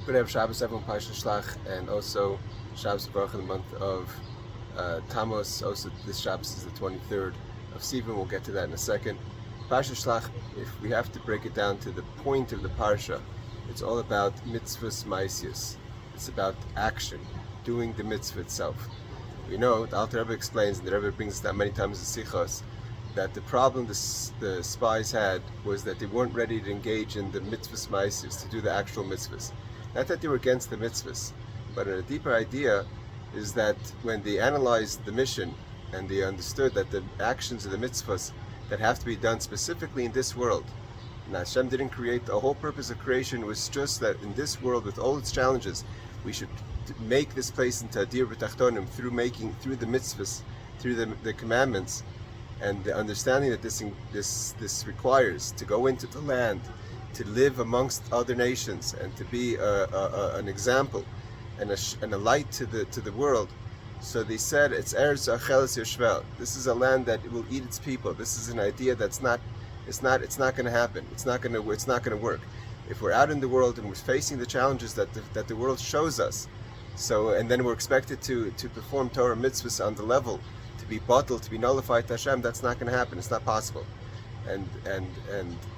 Good have Shabbos everyone, Parshas Shlach, and also Shabbos Baruch in the month of Tammuz. Also, this Shabbos is the 23rd of Sivan. We'll get to that in a second. Parshas Shlach, if we have to break it down to the point of the parsha, it's all about mitzvahs ma'isius. It's about action, doing the mitzvah itself. We know, the Alter Rebbe explains, and the Rebbe brings that many times in Sichos, that the problem the spies had was that they weren't ready to engage in the mitzvahs ma'isius, to do the actual mitzvahs. Not that they were against the mitzvahs, but a deeper idea is that when they analyzed the mission and they understood that the actions of the mitzvahs that have to be done specifically in this world, and Hashem didn't create, the whole purpose of creation was just that in this world with all its challenges, we should make this place into Adir B'Tachtonim through the mitzvahs, through the commandments, and the understanding that this requires to go into the land, to live amongst other nations, and to be an example and a light to the world. So they said it's Eretz Acheles Yoshvel. This is a land that will eat its people. This is an idea that's not going to happen. It's not going to work. If we're out in the world and we're facing the challenges that the world shows us, and then we're expected to perform Torah mitzvahs on the level, to be bottled, to be nullified to Hashem, that's not going to happen. It's not possible. And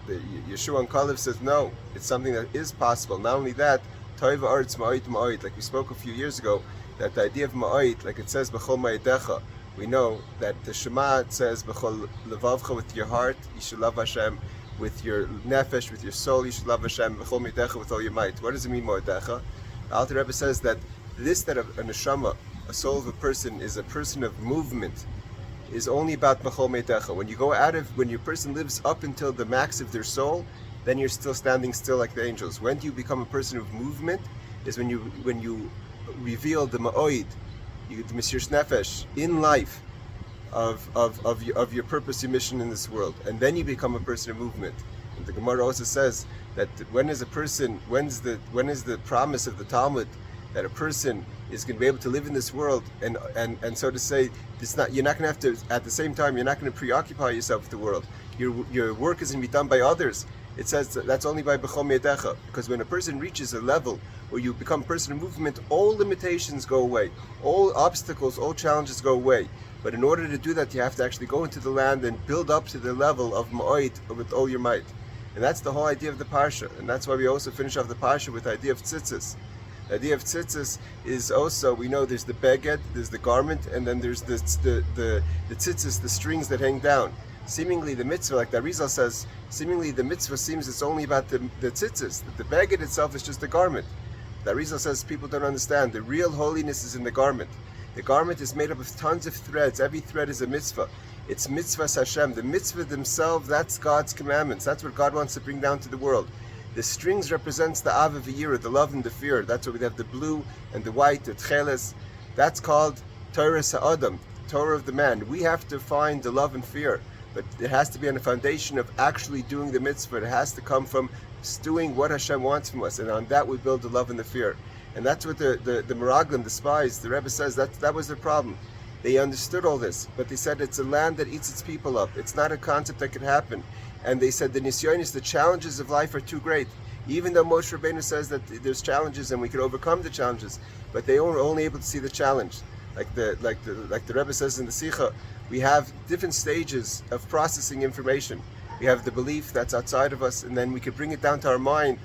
the Yeshua and Kalev says no, it's something that is possible. Not only that, Toiva Arts Ma'oid Ma'oid, like we spoke a few years ago, that the idea of Ma'oid, like it says B'chol Ma'idecha, we know that the Shema says B'chol Levavcha, with your heart you should love Hashem, with your nefesh, with your soul you should love Hashem, B'chol Ma'idecha, with all your might. What does it mean Ma'idecha? The Alter Rebbe says that a neshama, a soul of a person, is a person of movement, is only about B'chol Meitecha. When your person lives up until the max of their soul, then you're still standing still like the angels. When do you become a person of movement? Is when you reveal the Ma'oid, the Mesiras Nefesh in life of your purpose, your mission in this world, and then you become a person of movement. And the Gemara also says that when is the promise of the Talmud that a person is going to be able to live in this world, and so to say, you're not going to have to, at the same time, you're not going to preoccupy yourself with the world. Your work is going to be done by others. It says that's only by B'chol Me'edecha, because when a person reaches a level where you become a person of movement, all limitations go away, all obstacles, all challenges go away. But in order to do that, you have to actually go into the land and build up to the level of Ma'oid with all your might. And that's the whole idea of the Parsha. And that's why we also finish off the Parsha with the idea of tzitzis. The idea of tzitzis is also, we know there's the beged, there's the garment, and then there's the tzitzis, the strings that hang down. Seemingly the mitzvah, like the Arizal says, seemingly the mitzvah seems it's only about the tzitzis. The beged itself is just the garment. The Arizal says people don't understand. The real holiness is in the garment. The garment is made up of tons of threads. Every thread is a mitzvah. It's mitzvah Hashem. The mitzvah themselves, that's God's commandments. That's what God wants to bring down to the world. The strings represents the Av V'Yira, the love and the fear. That's why we have the blue and the white, the tcheles. That's called Torah Sa'adam, Torah of the man. We have to find the love and fear, but it has to be on the foundation of actually doing the mitzvah. It has to come from doing what Hashem wants from us, and on that we build the love and the fear. And that's what the Meraglim, the spies, the Rebbe says, that was their problem. They understood all this, but they said it's a land that eats its people up. It's not a concept that could happen. And they said the nisyonis, the challenges of life are too great. Even though Moshe Rabbeinu says that there's challenges and we can overcome the challenges, but they were only able to see the challenge. Like the Rebbe says in the Sikha, we have different stages of processing information. We have the belief that's outside of us, and then we can bring it down to our mind.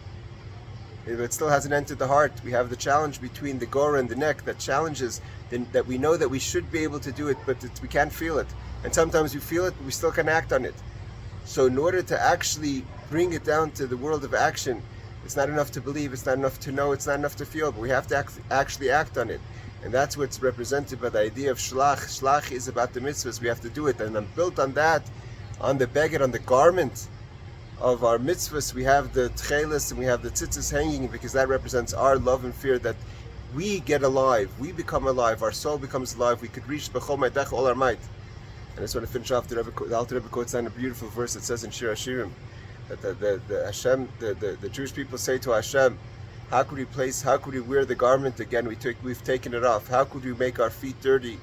If it still hasn't entered the heart, we have the challenge between the gora and the neck that challenges, that we know that we should be able to do it, but we can't feel it. And sometimes we feel it, but we still can act on it. So in order to actually bring it down to the world of action, it's not enough to believe, it's not enough to know, it's not enough to feel, but we have to actually act on it. And that's what's represented by the idea of Shlach. Shlach is about the mitzvahs, we have to do it. And then built on that, on the beged, on the garment of our mitzvahs, we have the tcheles and we have the tzitzis hanging, because that represents our love and fear, that we get alive, we become alive, our soul becomes alive, we could reach B'chol Me'edecha, all our might. And I just want to finish off, the Alter Rebbe quotes down a beautiful verse that says in Shir Hashirim that the Jewish people say to Hashem, how could we wear the garment again? We've taken it off. How could we make our feet dirty?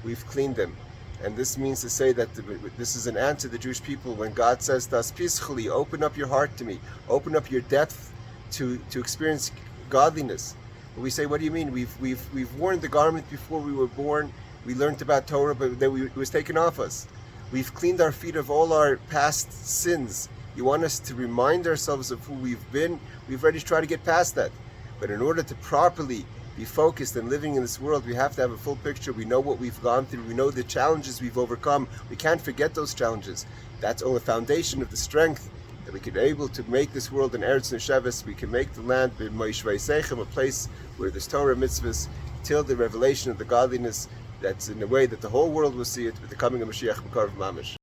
We've cleaned them. And this means to say that this is an answer to the Jewish people when God says to us, Pischali, open up your heart to me, open up your depth to experience godliness. But we say, what do you mean? We've worn the garment before we were born. We learned about Torah, but then it was taken off us. We've cleaned our feet of all our past sins. You want us to remind ourselves of who we've been. We've already tried to get past that. But in order to properly be focused and living in this world, we have to have a full picture. We know what we've gone through. We know the challenges we've overcome. We can't forget those challenges. That's all the foundation of the strength that we can be able to make this world an Eretz Nesheves. We can make the land a place where there's Torah mitzvahs till the revelation of the godliness that's in a way that the whole world will see it with the coming of Mashiach B'Karv Mamish.